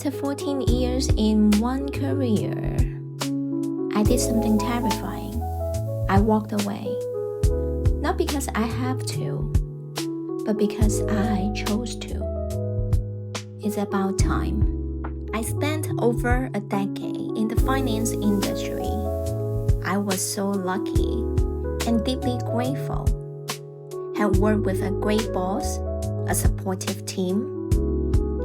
After 14 years in one career, I did something terrifying. I walked away. Not because I have to, but because I chose to. It's about time. I spent over a decade in the finance industry. I was so lucky and deeply grateful. Had worked with a great boss, a supportive team,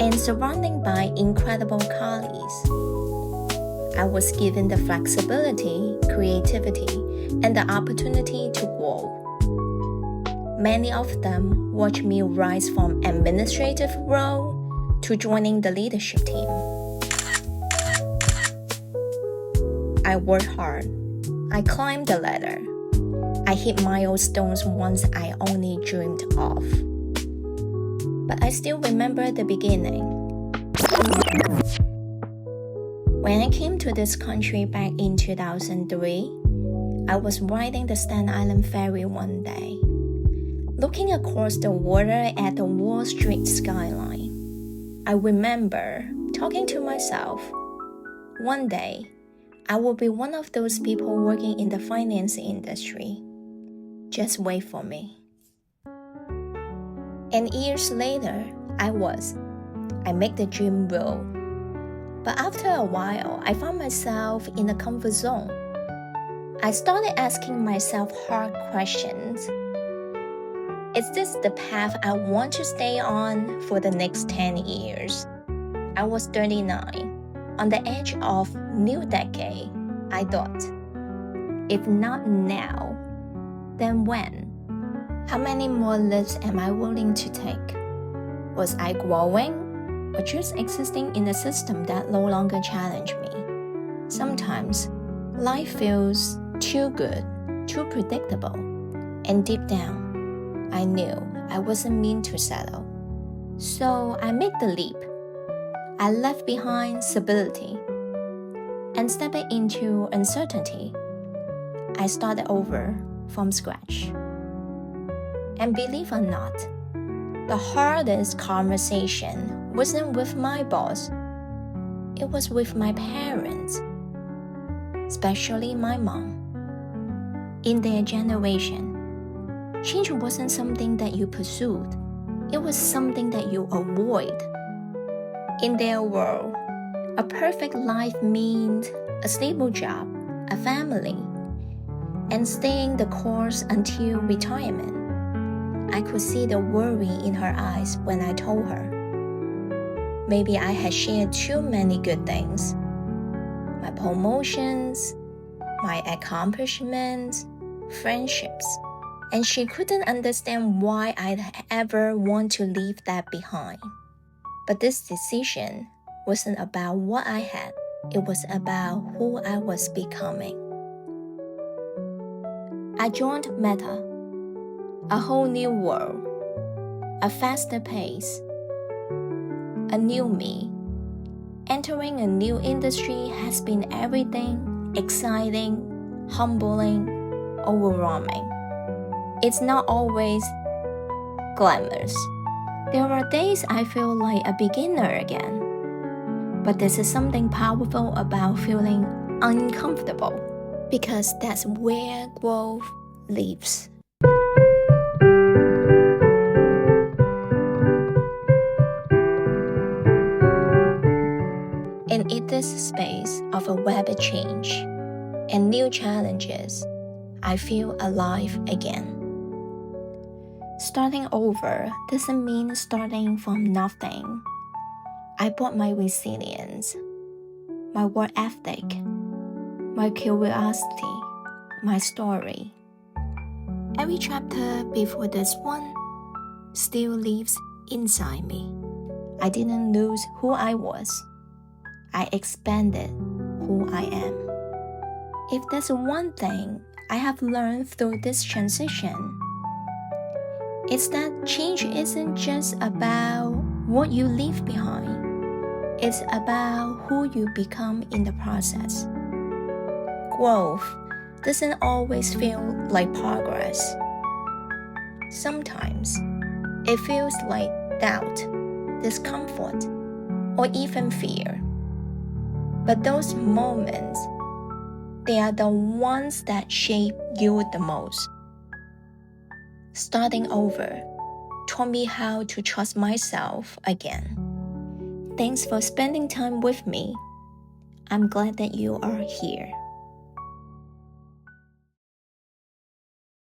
and surrounded by incredible colleagues. I was given the flexibility, creativity, and the opportunity to grow. Many of them watched me rise from administrative role to joining the leadership team. I worked hard. I climbed the ladder. I hit milestones once I only dreamed of. But I still remember the beginning. When I came to this country back in 2003, I was riding the Staten Island ferry one day, looking across the water at the Wall Street skyline. I remember talking to myself, one day, I will be one of those people working in the finance industry. Just wait for me. And years later, I made the dream real. But after a while, I found myself in a comfort zone. I started asking myself hard questions. Is this the path I want to stay on for the next 10 years? I was 39. On the edge of new decade, I thought, if not now, then when? How many more leaps am I willing to take? Was I growing or just existing in a system that no longer challenged me? Sometimes, life feels too good, too predictable, and deep down, I knew I wasn't meant to settle. So I made the leap. I left behind stability and stepped into uncertainty. I started over from scratch. And believe or not, the hardest conversation wasn't with my boss. It was with my parents, especially my mom. In their generation, change wasn't something that you pursued. It was something that you avoid. In their world, a perfect life meant a stable job, a family, and staying the course until retirement. I could see the worry in her eyes when I told her. Maybe I had shared too many good things. My promotions, my accomplishments, friendships. And she couldn't understand why I'd ever want to leave that behind. But this decision wasn't about what I had. It was about who I was becoming. I joined Meta. A whole new world, a faster pace, a new me. Entering a new industry has been everything exciting, humbling, overwhelming. It's not always glamorous. There are days I feel like a beginner again. But there is something powerful about feeling uncomfortable, because that's where growth lives. And in this space of a rapid change and new challenges, I feel alive again. Starting over doesn't mean starting from nothing. I brought my resilience, my work ethic, my curiosity, my story. Every chapter before this one still lives inside me. I didn't lose who I was. I expanded who I am. If there's one thing I have learned through this transition, it's that change isn't just about what you leave behind. It's about who you become in the process. Growth doesn't always feel like progress. Sometimes it feels like doubt, discomfort, or even fear. But those moments, they are the ones that shape you the most. Starting over taught me how to trust myself again. Thanks for spending time with me. I'm glad that you are here.